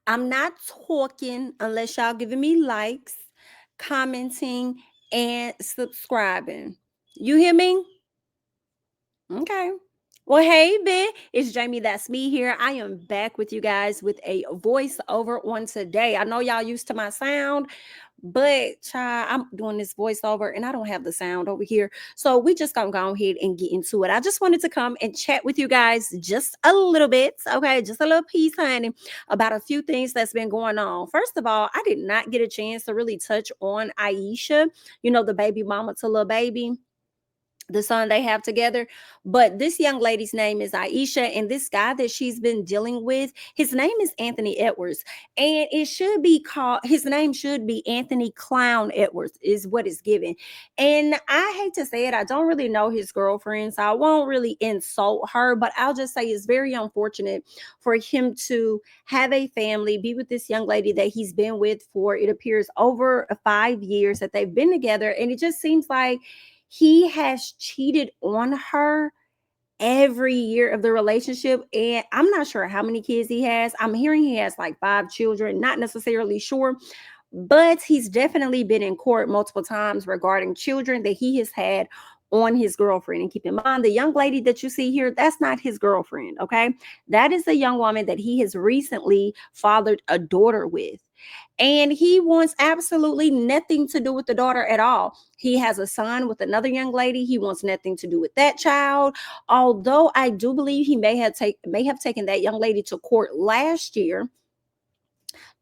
I'm not talking unless y'all giving me likes, commenting, and subscribing. You hear me? Okay. Well, hey, Ben, it's Jamie. That's me here. I am back with you guys with a voiceover on today. I know y'all used to my sound, but child, I'm doing this voiceover and I don't have the sound over here. So we just gonna go ahead and get into it. I just wanted to come and chat with you guys just a little bit, okay, just a little piece, honey, about a few things that's been going on. First of all, I did not get a chance to really touch on Ayesha, the baby mama to little baby, the son they have together. But this young lady's name is Ayesha, and this guy that she's been dealing with, his name is Anthony Edwards, and it should be called, his name should be Anthony Clown Edwards, is what it's given. And I hate to say it, I don't really know his girlfriend, so I won't really insult her, but I'll just say it's very unfortunate for him to have a family, be with this young lady that he's been with for, it appears, over 5 years that they've been together. And it just seems like he has cheated on her every year of the relationship. And I'm not sure how many kids he has. I'm hearing he has like 5 children, not necessarily sure, but he's definitely been in court multiple times regarding children that he has had on his girlfriend. And keep in mind, the young lady that you see here, that's not his girlfriend, okay? That is the young woman that he has recently fathered a daughter with. And he wants absolutely nothing to do with the daughter at all. He has a son with another young lady. He wants nothing to do with that child. Although I do believe he may have taken that young lady to court last year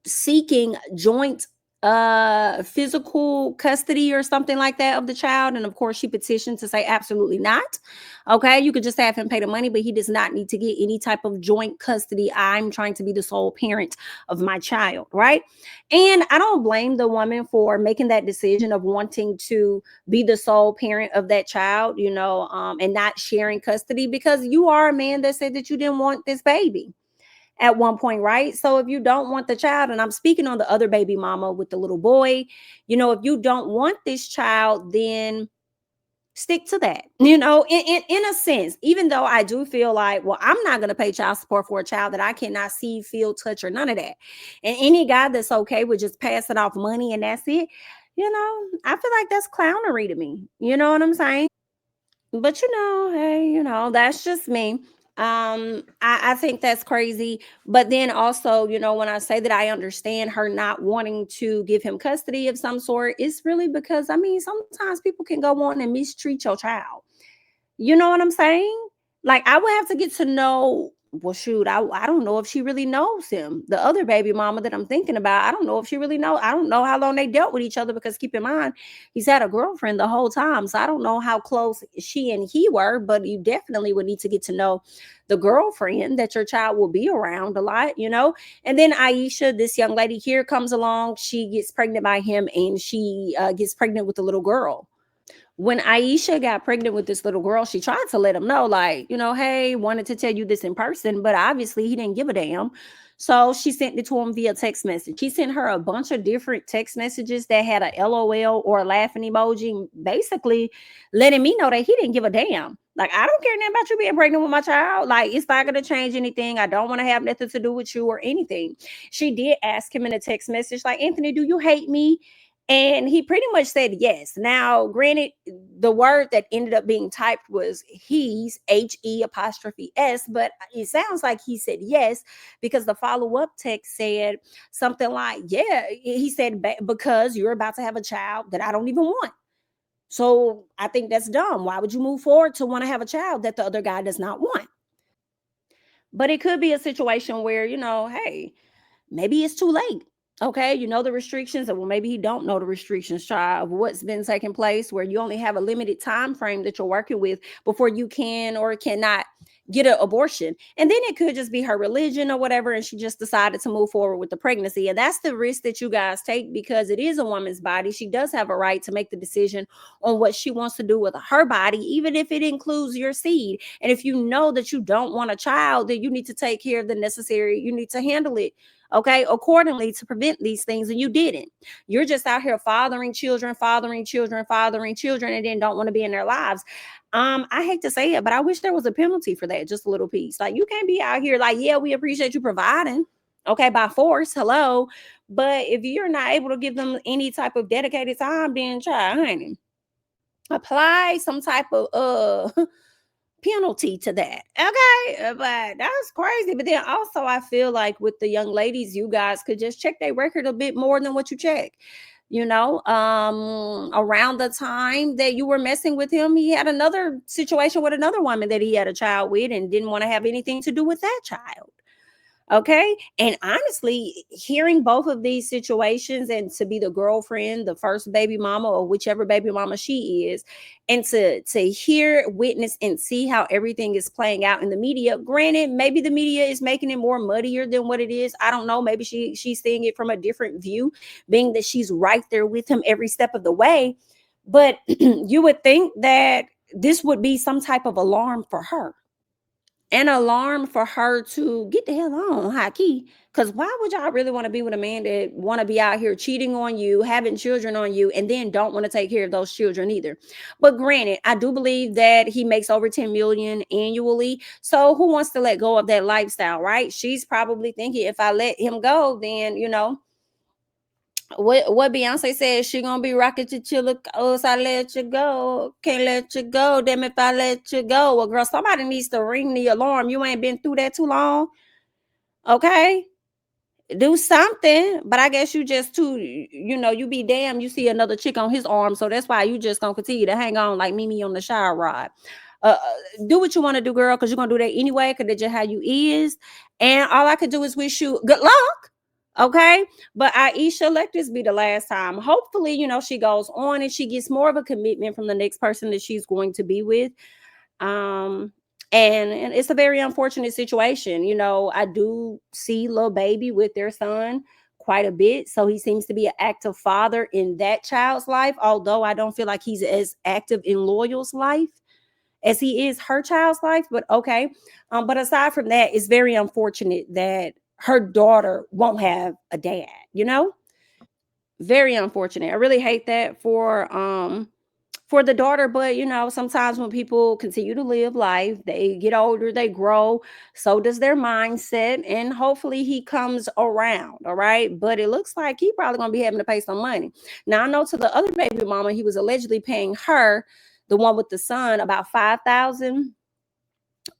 seeking joint physical custody or something like that of the child. And of course she petitioned to say absolutely not. Okay, you could just have him pay the money, but he does not need to get any type of joint custody. I'm trying to be the sole parent of my child, right? And I don't blame the woman for making that decision of wanting to be the sole parent of that child, and not sharing custody, because you are a man that said that you didn't want this baby at one point, right? So if you don't want the child, and I'm speaking on the other baby mama with the little boy, if you don't want this child, then stick to that, in a sense. Even though I do feel like, well, I'm not going to pay child support for a child that I cannot see, feel, touch, or none of that. And any guy that's okay with just passing off money and that's it, I feel like that's clownery to me. You know what I'm saying? But hey, that's just me. I think that's crazy. But then also, when I say that I understand her not wanting to give him custody of some sort, it's really because, I mean, sometimes people can go on and mistreat your child. You know what I'm saying? Like, I would have to get to know, well, shoot, I don't know if she really knows him. The other baby mama that I'm thinking about, I don't know if she really knows. I don't know how long they dealt with each other, because keep in mind, he's had a girlfriend the whole time. So I don't know how close she and he were, but you definitely would need to get to know the girlfriend that your child will be around a lot. And then Ayesha, this young lady here, comes along. She gets pregnant by him, and she gets pregnant with a little girl. When Ayesha got pregnant with this little girl, she tried to let him know, like, hey, wanted to tell you this in person, but obviously he didn't give a damn. So she sent it to him via text message. He sent her a bunch of different text messages that had a LOL or a laughing emoji, basically letting me know that he didn't give a damn. Like, I don't care nothing about you being pregnant with my child. Like, it's not going to change anything. I don't want to have nothing to do with you or anything. She did ask him in a text message, like, Anthony, do you hate me? And he pretty much said yes. Now, granted, the word that ended up being typed was he's, HE''S, but it sounds like he said yes, because the follow-up text said something like, yeah, he said, because you're about to have a child that I don't even want. So I think that's dumb. Why would you move forward to want to have a child that the other guy does not want? But it could be a situation where, hey, maybe it's too late. Okay, the restrictions, or well, maybe he don't know the restrictions, child, of what's been taking place, where you only have a limited time frame that you're working with before you can or cannot get an abortion. And then it could just be her religion or whatever, and she just decided to move forward with the pregnancy. And that's the risk that you guys take, because it is a woman's body. She does have a right to make the decision on what she wants to do with her body, even if it includes your seed. And if you know that you don't want a child, then you need to take care of the necessary, you need to handle it, okay, accordingly, to prevent these things. And you didn't. You're just out here fathering children, and then don't want to be in their lives. I hate to say it, but I wish there was a penalty for that, just a little piece. Like, you can't be out here like, yeah, we appreciate you providing, okay, by force, hello. But if you're not able to give them any type of dedicated time, then try, honey, apply some type of penalty to that. Okay. But that's crazy. But then also I feel like with the young ladies, you guys could just check their record a bit more than what you check. Around the time that you were messing with him, he had another situation with another woman that he had a child with and didn't want to have anything to do with that child. Okay. And honestly, hearing both of these situations and to be the girlfriend, the first baby mama, or whichever baby mama she is, and to hear, witness, and see how everything is playing out in the media. Granted, maybe the media is making it more muddier than what it is. I don't know. Maybe she's seeing it from a different view, being that she's right there with him every step of the way. But you would think that this would be some type of alarm for her, an alarm for her to get the hell on, high key. Because why would y'all really want to be with a man that want to be out here cheating on you, having children on you, and then don't want to take care of those children either? But granted, I do believe that he makes over 10 million annually. So who wants to let go of that lifestyle, right? She's probably thinking, if I let him go, then what Beyonce said, she gonna be rocking to chill. Oh, so I let you go, can't let you go. Damn, if I let you go, well, girl, somebody needs to ring the alarm. You ain't been through that too long, okay? Do something. But I guess you just too, you be damn. You see another chick on his arm, so that's why you just gonna continue to hang on like Mimi on the shower rod. Do what you want to do, girl, because you're gonna do that anyway, because that's just how you is. And all I could do is wish you good luck. Okay. But Ayesha, let this be the last time. Hopefully, she goes on and she gets more of a commitment from the next person that she's going to be with. Um, and it's a very unfortunate situation. I do see little baby with their son quite a bit. So he seems to be an active father in that child's life, although I don't feel like he's as active in Loyal's life as he is her child's life. But okay. But aside from that, it's very unfortunate that her daughter won't have a dad. Very unfortunate. I really hate that for the daughter. But sometimes when people continue to live life, they get older, they grow, so does their mindset, and hopefully he comes around. All right. But it looks like he probably gonna be having to pay some money. Now I know to the other baby mama, he was allegedly paying her, the one with the son, about 5,000,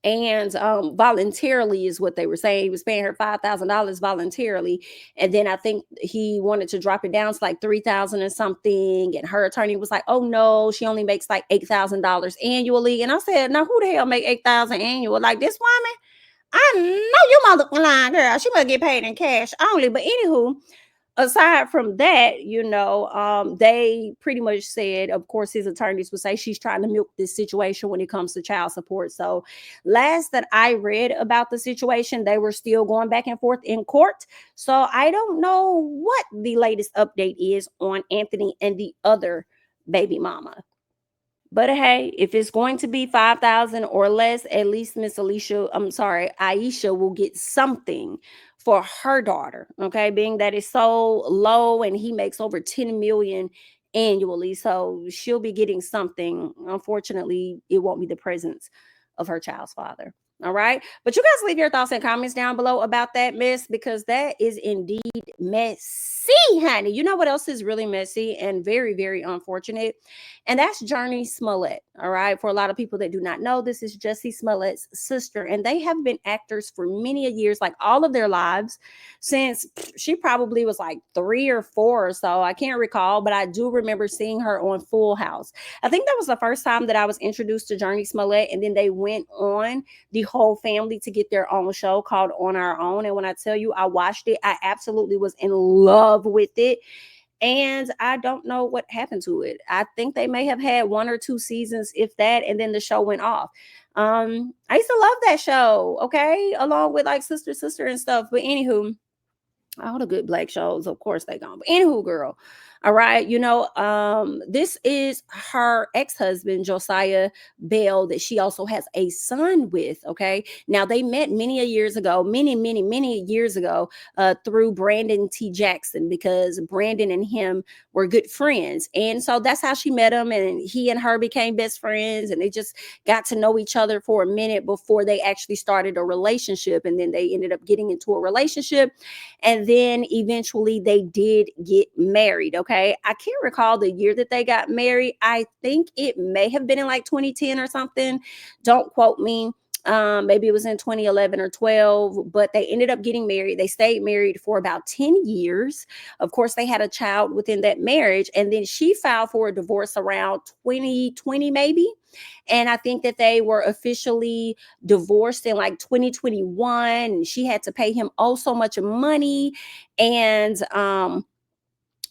and voluntarily is what they were saying. He was paying her $5,000 voluntarily, and then I think he wanted to drop it down to like 3,000 and something, and her attorney was like, oh no, she only makes like $8,000 annually. And I said, now who the hell make 8,000 annual? Like this woman? I know you motherfucking lying, girl. She must get paid in cash only. But anywho, aside from that, they pretty much said, of course, his attorneys would say she's trying to milk this situation when it comes to child support. So last that I read about the situation, they were still going back and forth in court. So I don't know what the latest update is on Anthony and the other baby mama. But hey, if it's going to be 5,000 or less, at least Ayesha will get something for her daughter. Okay. Being that it's so low and he makes over 10 million annually. So she'll be getting something. Unfortunately, it won't be the presence of her child's father. All right. But you guys leave your thoughts and comments down below about that mess, because that is indeed messy, honey. You know what else is really messy and very, very unfortunate? And that's Jurnee Smollett. All right. For a lot of people that do not know, this is Jussie Smollett's sister, and they have been actors for many a years, like all of their lives, since she probably was like 3 or 4 or so. I can't recall, but I do remember seeing her on Full House. I think that was the first time that I was introduced to Jurnee Smollett, and then they went on, the whole family, to get their own show called On Our Own. And when I tell you I watched it, I absolutely was in love with it. And I don't know what happened to it. I think they may have had 1 or 2 seasons, if that, and then the show went off. I used to love that show, okay, along with like Sister and stuff. But anywho, all the good black shows, of course, they gone. But anywho, girl, All right. This is her ex-husband, Josiah Bell, that she also has a son with. Okay. Now they met years ago, many years ago, through Brandon T. Jackson, because Brandon and him were good friends. And so that's how she met him. And he and her became best friends. And they just got to know each other for a minute before they actually started a relationship. And then they ended up getting into a relationship. And then eventually they did get married. Okay. I can't recall the year that they got married. I think it may have been in like 2010 or something. Don't quote me. Maybe it was in 2011 or 12, but they ended up getting married. They stayed married for about 10 years. Of course, they had a child within that marriage, and then she filed for a divorce around 2020, maybe. And I think that they were officially divorced in like 2021. And she had to pay him oh so much money. And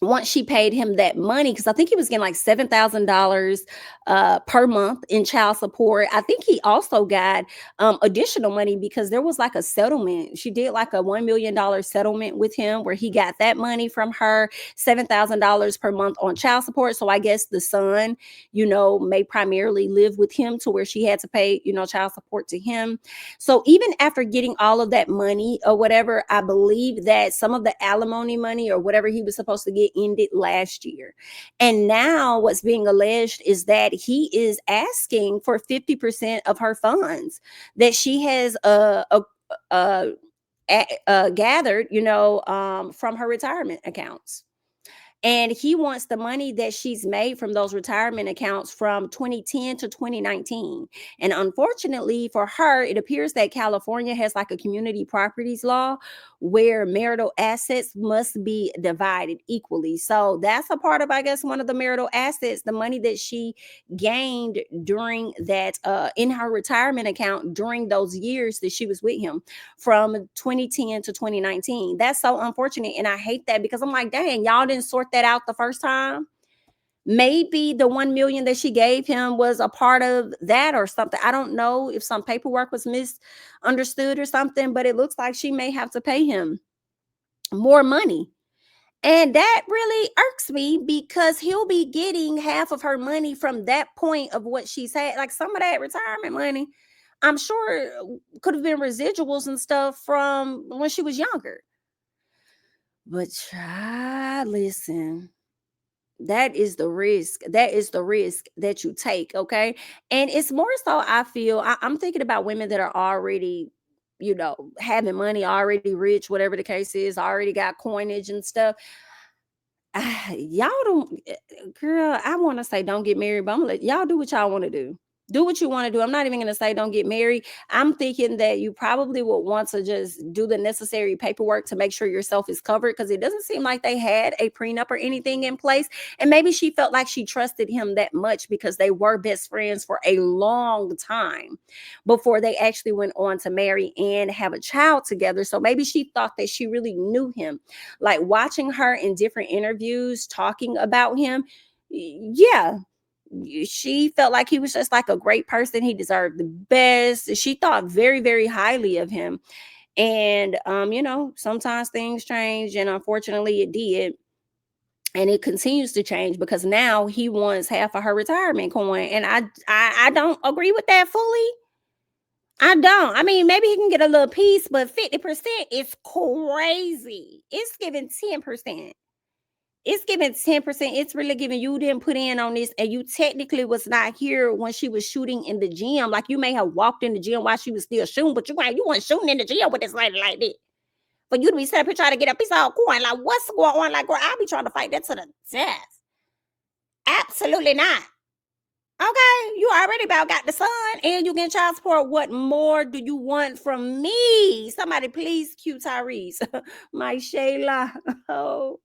once she paid him that money, because I think he was getting like $7,000 per month in child support. I think he also got additional money because there was like a settlement. She did like a $1 million settlement with him where he got that money from her, $7,000 per month on child support. So I guess the son, may primarily live with him to where she had to pay, child support to him. So even after getting all of that money or whatever, I believe that some of the alimony money or whatever he was supposed to get ended last year. And now what's being alleged is that he is asking for 50% of her funds that she has gathered, from her retirement accounts. And he wants the money that she's made from those retirement accounts from 2010 to 2019. And unfortunately for her, it appears that California has like a community properties law where marital assets must be divided equally. So that's a part of, I guess, one of the marital assets, the money that she gained during that, in her retirement account during those years that she was with him from 2010 to 2019. That's so unfortunate. And I hate that because I'm like, dang, y'all didn't sort that out the first time. Maybe the 1 million that she gave him was a part of that or something. I don't know if some paperwork was misunderstood or something, but it looks like she may have to pay him more money. And that really irks me because he'll be getting half of her money from that point of what she's had. Like some of that retirement money, I'm sure could have been residuals and stuff from when she was younger. But child, listen, that is the risk. That is the risk that you take. Okay. And it's more so, I feel, I'm thinking about women that are already, having money, already rich, whatever the case is, already got coinage and stuff. Y'all don't, girl, I want to say don't get married, but I'm gonna let y'all do what y'all want to do. Do what you want to do. I'm not even going to say don't get married. I'm thinking that you probably would want to just do the necessary paperwork to make sure yourself is covered because it doesn't seem like they had a prenup or anything in place. And maybe she felt like she trusted him that much because they were best friends for a long time before they actually went on to marry and have a child together. So maybe she thought that she really knew him. Like watching her in different interviews talking about him, yeah, she felt like he was just like a great person. He deserved the best. She thought very, very highly of him. And sometimes things change, and unfortunately it did. And it continues to change because now he wants half of her retirement coin. And I don't agree with that fully. I don't. I mean, maybe he can get a little piece, but 50% is crazy. It's giving 10%. It's giving 10%. It's really giving you didn't put in on this, and you technically was not here when she was shooting in the gym. Like you may have walked in the gym while she was still shooting, but you weren't shooting in the gym with this lady like that. For you to be sitting up here trying to get a piece of coin, like what's going on? Like, girl, I'll be trying to fight that to the death. Absolutely not. Okay, you already about got the son and you getting child support. What more do you want from me? Somebody please cue Tyrese. My Shayla. Oh,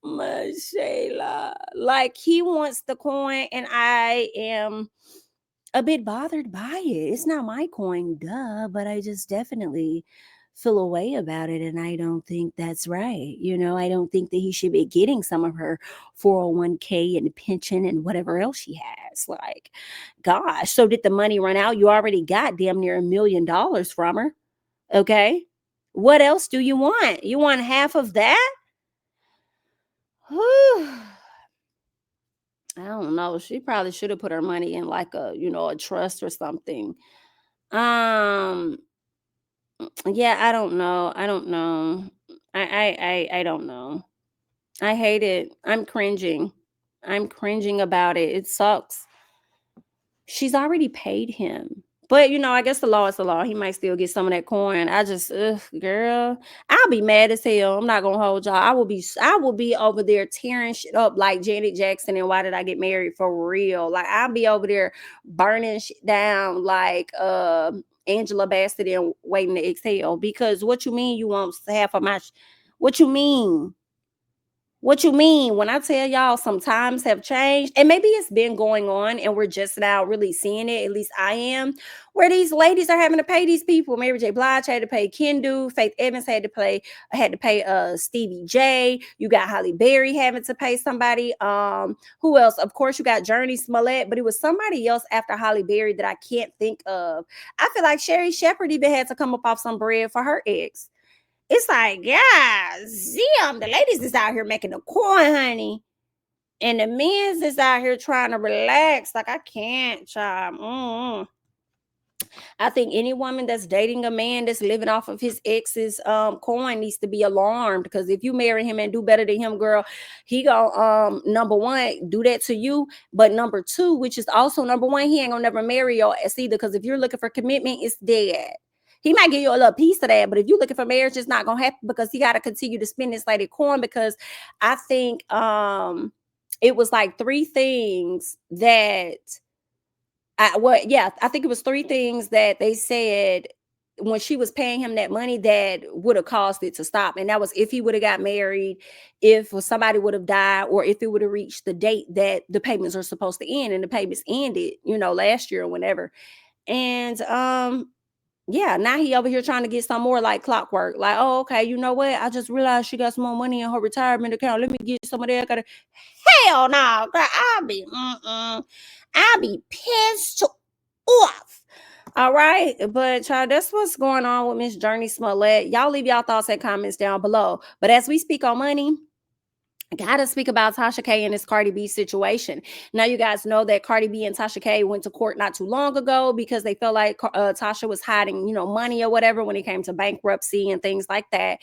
my Shayla. Like he wants the coin and I am a bit bothered by it. It's not my coin, duh, but I just definitely feel a way about it. And I don't think that's right. I don't think that he should be getting some of her 401k and pension and whatever else she has. Like, gosh. So did the money run out? You already got damn near $1 million from her. Okay. What else do you want? You want half of that? Whew. I don't know. She probably should have put her money in like a, a trust or something. Um, yeah, I don't know. I don't know. I don't know. I hate it. I'm cringing. I'm cringing about it. It sucks. She's already paid him. But I guess the law is the law. He might still get some of that coin. I just, ugh, girl, I'll be mad as hell. I'm not gonna hold y'all. I will be over there tearing shit up like Janet Jackson and Why Did I Get Married for real. Like I'll be over there burning shit down like Angela Bassett and Waiting to Exhale. Because what you mean you want half of my what you mean? What you mean? When I tell y'all some times have changed, and maybe it's been going on and we're just now really seeing it, at least I am, where these ladies are having to pay these people. Mary J. Blige had to pay Kendu, Faith Evans had to pay Stevie J. You got Holly Berry having to pay somebody. Who else? Of course, you got Jurnee Smollett, but it was somebody else after Holly Berry that I can't think of. I feel like Sherry Shepherd even had to come up off some bread for her ex. It's like, yeah, Zim, the ladies is out here making the coin, honey. And the men's is out here trying to relax. Like, I can't, child. I think any woman that's dating a man that's living off of his ex's coin needs to be alarmed. Because if you marry him and do better than him, girl, he gonna number one, do that to you. But number two, which is also number one, he ain't gonna never marry your ass either. Because if you're looking for commitment, it's dead. He might give you a little piece of that, but if you're looking for marriage, it's not gonna happen because he got to continue to spend this lady coin. Because I think it was like three things that I think it was three things that they said when she was paying him that money that would have caused it to stop. And that was if he would have got married, if somebody would have died, or if it would have reached the date that the payments are supposed to end. And the payments ended, last year or whenever. And yeah, now he over here trying to get some more like clockwork. Like, oh, okay, you know what? I just realized she got some more money in her retirement account. Let me get some of that. Hell no, girl, I'll be pissed off. All right, but child, that's what's going on with Miss Jurnee Smollett. Y'all leave y'all thoughts and comments down below. But as we speak on money, I gotta speak about Tasha K and this Cardi B situation. Now, you guys know that Cardi B and Tasha K went to court not too long ago because they felt like Tasha was hiding, money or whatever when it came to bankruptcy and things like that.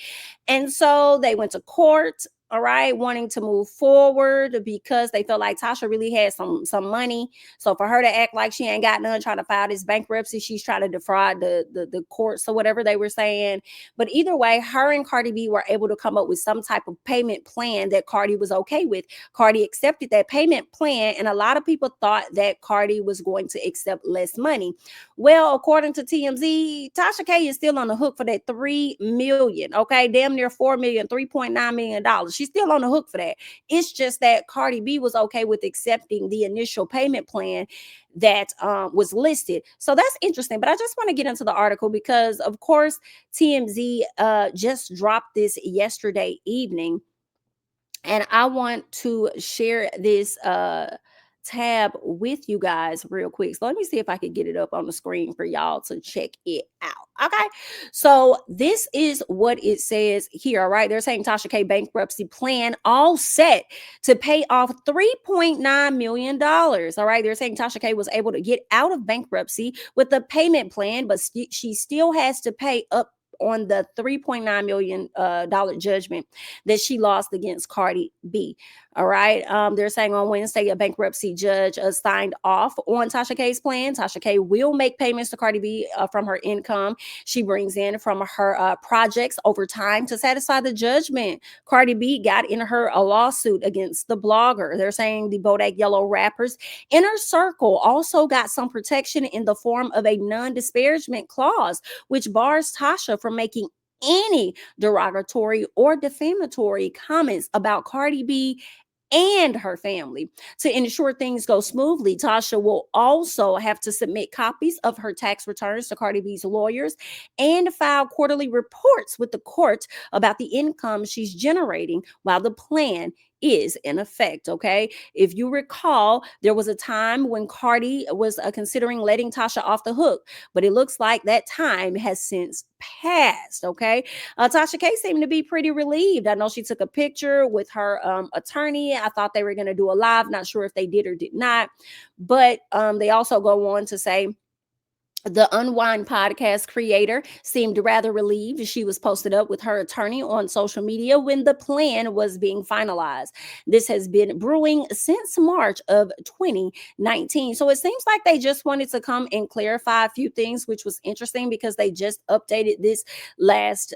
And so they went to court, all right, wanting to move forward because they felt like Tasha really had some money. So for her to act like she ain't got none, trying to file this bankruptcy, she's trying to defraud the courts or whatever they were saying. But either way, her and Cardi B were able to come up with some type of payment plan that Cardi was okay with. Cardi accepted that payment plan, and a lot of people thought that Cardi was going to accept less money. Well, according to TMZ, Tasha K is still on the hook for that $3 million. Okay, damn near $4 million, $3.9 million. She's still on the hook for that. It's just that Cardi B was okay with accepting the initial payment plan that was listed. So that's interesting. But I just want to get into the article because, of course, TMZ just dropped this yesterday evening. And I want to share this tab with you guys real quick. So let me see if I can get it up on the screen for y'all to check it out. Okay. So this is what it says here. All right. They're saying Tasha K bankruptcy plan all set to pay off $3.9 million. All right. They're saying Tasha K was able to get out of bankruptcy with the payment plan, but she still has to pay up on the $3.9 million judgment that she lost against Cardi B. All right. They're saying on Wednesday, a bankruptcy judge signed off on Tasha K's plan. Tasha K will make payments to Cardi B from her income she brings in from her projects over time to satisfy the judgment. Cardi B got in her a lawsuit against the blogger. They're saying the Bodak Yellow rapper's inner circle also got some protection in the form of a non-disparagement clause, which bars Tasha from making any derogatory or defamatory comments about Cardi B and her family. To ensure things go smoothly, Tasha will also have to submit copies of her tax returns to Cardi B's lawyers and file quarterly reports with the court about the income she's generating while the plan is in effect. Okay, if you recall, there was a time when Cardi was considering letting Tasha off the hook, but it looks like that time has since passed. Okay, Tasha K seemed to be pretty relieved. I know she took a picture with her attorney. I thought they were going to do a live, not sure if they did or did not, but they also go on to say the Unwind podcast creator seemed rather relieved. She was posted up with her attorney on social media when the plan was being finalized. This has been brewing since March of 2019. So it seems like they just wanted to come and clarify a few things, which was interesting because they just updated this last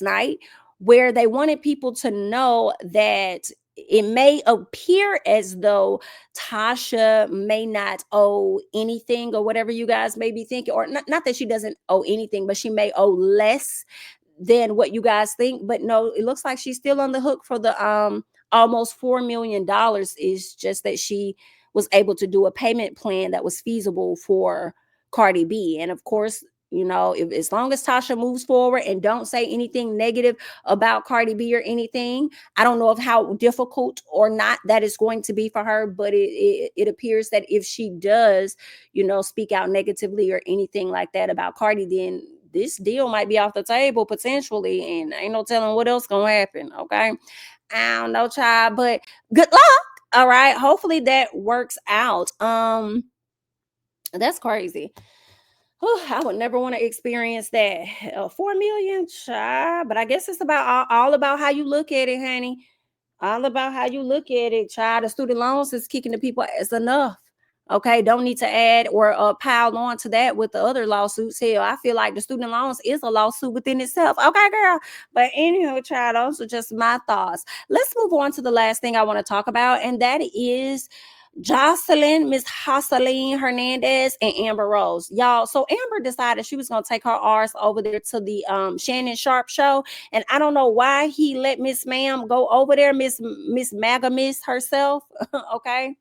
night, where they wanted people to know that it may appear as though Tasha may not owe anything or whatever you guys may be thinking, or not that she doesn't owe anything, but she may owe less than what you guys think. But no, it looks like she's still on the hook for the almost $4 million. Is just that she was able to do a payment plan that was feasible for Cardi B. And of course, you know, as long as Tasha moves forward and don't say anything negative about Cardi B or anything, I don't know of how difficult or not that is going to be for her, but it appears that if she does, you know, speak out negatively or anything like that about Cardi, then this deal might be off the table potentially, and ain't no telling what else gonna happen. Okay, I don't know, child, but good luck. All right, hopefully that works out. That's crazy. I would never want to experience that. 4 million, child. But I guess it's about all about how you look at it, honey. All about how you look at it, child. The student loans is kicking the people as enough. Okay, don't need to add or pile on to that with the other lawsuits. Hell, I feel like the student loans is a lawsuit within itself. Okay, girl. But anyhow, child, those are just my thoughts. Let's move on to the last thing I want to talk about, and that is Joseline, Hernandez, and Amber Rose. Y'all, so Amber decided she was going to take her R's over there to the Shannon Sharp show. And I don't know why he let Miss Ma'am go over there, Miss Maga Miss herself. Okay.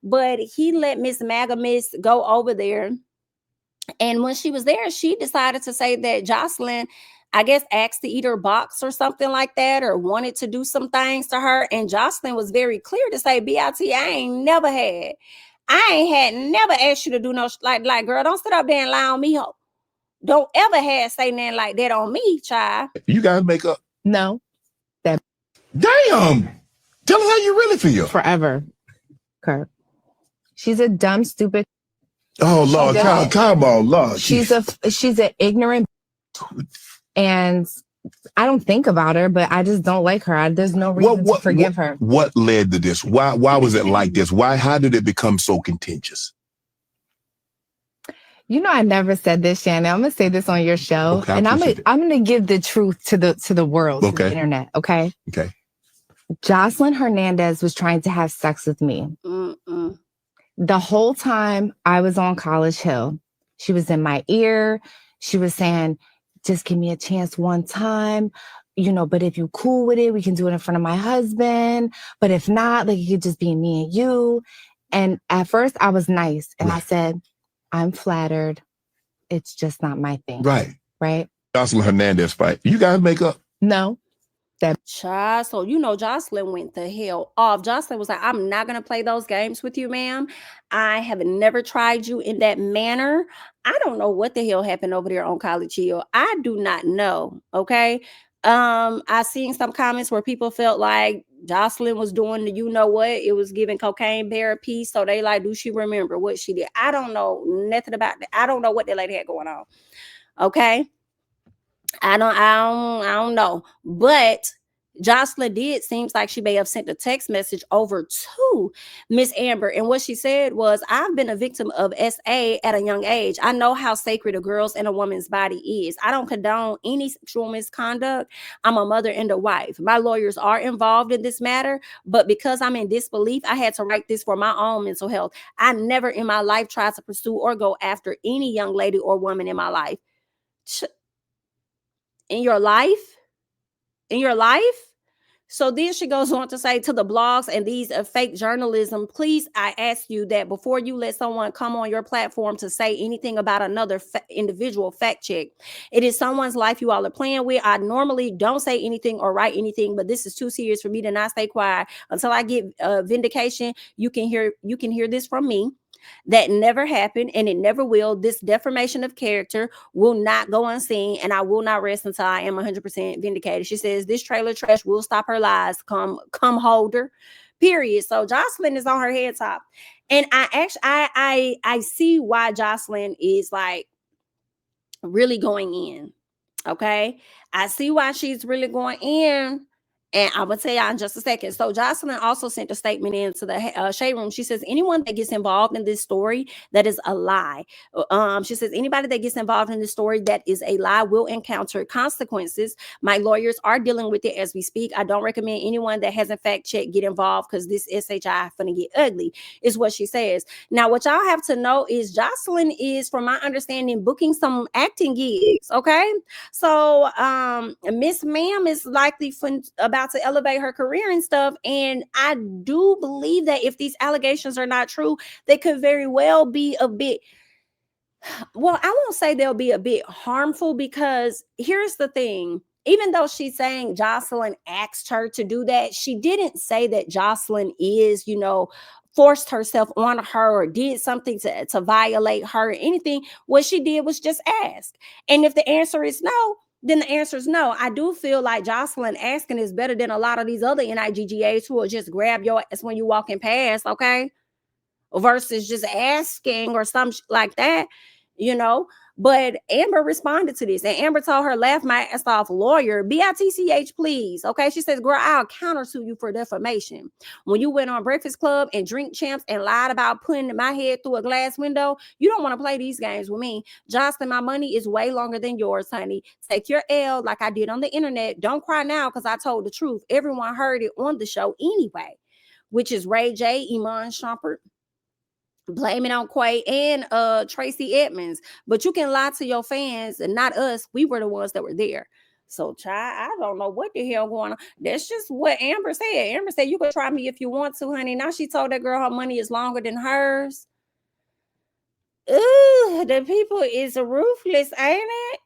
But he let Miss Maga Miss go over there. And when she was there, she decided to say that Joseline, I guess, asked to eat her box or something like that, or wanted to do some things to her. And Joseline was very clear to say, BIT, I ain't never never asked you to do no, like, girl, don't sit up there and lie on me. Don't ever have say nothing like that on me, child. You guys make up? No. Damn. Tell us how you really feel. Forever. Kurt. She's a dumb, stupid. Oh, Lord, come on, Lord. She's an ignorant, and I don't think about her, but I just don't like her. There's no reason to forgive her. What led to this? Why was it like this? How did it become so contentious? You know, I never said this, Shannon. I'm gonna say this on your show, okay, and I'm gonna give the truth to the world, to the internet. Okay. Okay. Joseline Hernandez was trying to have sex with me. The whole time I was on College Hill. She was in my ear. She was saying, just give me a chance one time, you know, but if you're cool with it, we can do it in front of my husband. But if not, like, it could just be me and you. And at first I was nice. And I said, I'm flattered. It's just not my thing. Right. Right. Joseline Hernandez fight. You guys make up? No. Child, so you know Joseline went the hell off. Joseline was like, I'm not gonna play those games with you, ma'am. I have never tried you in that manner. I don't know what the hell happened over there on College Hill. I do not know. Okay. I seen some comments where people felt like Joseline was doing the, you know what, it was giving Cocaine Bear a piece. So they like, do she remember what she did? I don't know nothing about that. I don't know what that lady had going on. Okay. I don't know. But Joseline seems like she may have sent a text message over to Miss Amber. And what she said was, I've been a victim of SA at a young age. I know how sacred a girl's and a woman's body is. I don't condone any sexual misconduct. I'm a mother and a wife. My lawyers are involved in this matter, but because I'm in disbelief, I had to write this for my own mental health. I never in my life tried to pursue or go after any young lady or woman in my life. In your life? So then she goes on to say, to the blogs and these fake journalism, please, I ask you that before you let someone come on your platform to say anything about another individual, fact check. It is someone's life you all are playing with. I normally don't say anything or write anything, but this is too serious for me to not stay quiet until I get vindication. You can hear this from me. That never happened and it never will. This defamation of character will not go unseen, and I will not rest until I am 100% vindicated. She says this trailer trash will stop her lies. Come holder, period. So Joseline is on her head top, and I see why Joseline is like really going in. Okay, I see why she's really going in. And I will tell y'all in just a second. So Joseline also sent a statement into the shade room. She says, anyone that gets involved in this story, that is a lie. She says, anybody that gets involved in this story, that is a lie, will encounter consequences. My lawyers are dealing with it as we speak. I don't recommend anyone that hasn't fact checked get involved because this SHI finna get ugly, is what she says. Now, what y'all have to know is Joseline is, from my understanding, booking some acting gigs. Okay. So Miss Ma'am is likely about to elevate her career and stuff, and I do believe that if these allegations are not true, they could very well be a bit, well, I won't say they'll be a bit harmful, because here's the thing. Even though she's saying Joseline asked her to do that, she didn't say that Joseline is, forced herself on her or did something to violate her or anything. What she did was just ask. And if the answer is no, then the answer is no. I do feel like Joseline asking is better than a lot of these other NIGGAs who will just grab your ass when you're walking past, okay? Versus just asking or something like that, But Amber responded to this, and Amber told her, laugh my ass off, lawyer, BITCH, please. Okay. She says, girl, I'll countersue you for defamation. When you went on Breakfast Club and Drink Champs and lied about putting my head through a glass window, you don't want to play these games with me. Joseline, my money is way longer than yours, honey. Take your L like I did on the internet. Don't cry now because I told the truth. Everyone heard it on the show anyway, which is Ray J, Iman Shumpert, blame it on Quay and Tracy Edmonds. But you can lie to your fans and not us. We were the ones that were there. So, child, I don't know what the hell going on. That's just what Amber said. Amber said, you can try me if you want to, honey. Now she told that girl her money is longer than hers. Ooh, the people is ruthless, ain't it?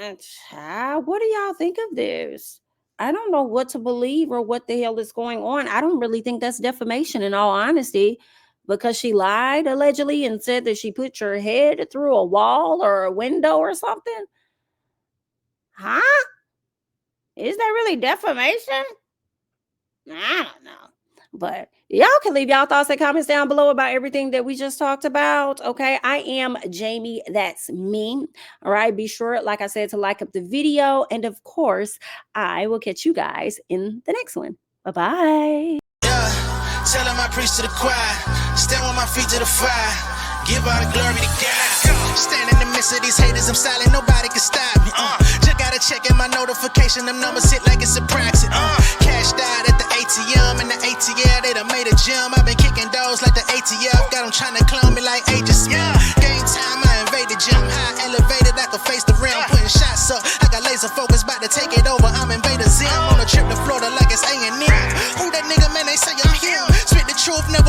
And child, what do y'all think of this? I don't know what to believe or what the hell is going on. I don't really think that's defamation, in all honesty. Because she lied allegedly and said that she put your head through a wall or a window or something. Huh? Is that really defamation? I don't know. But y'all can leave y'all thoughts and comments down below about everything that we just talked about. Okay. I am Jami. That's me. All right. Be sure, like I said, to like up the video. And of course, I will catch you guys in the next one. Bye-bye. Tell him I preach to the choir. Stand with my feet to the fire. Give all the glory to God. Stand in the midst of these haters, I'm silent, nobody can stop me. Just gotta check in my notification, them numbers hit like it's a proxy. Cashed out at the ATM and the ATL, they done made a gym. I've been kicking doors like the ATF, got them trying to clone me like Ayesha. Game time, I invaded gym. High elevated, I can face the rim. Putting shots up, I got laser focus, about to take it over. I'm Invader Zim on a trip to Florida like it's A&M. Who that nigga, man, they say I'm him. Spit the truth, never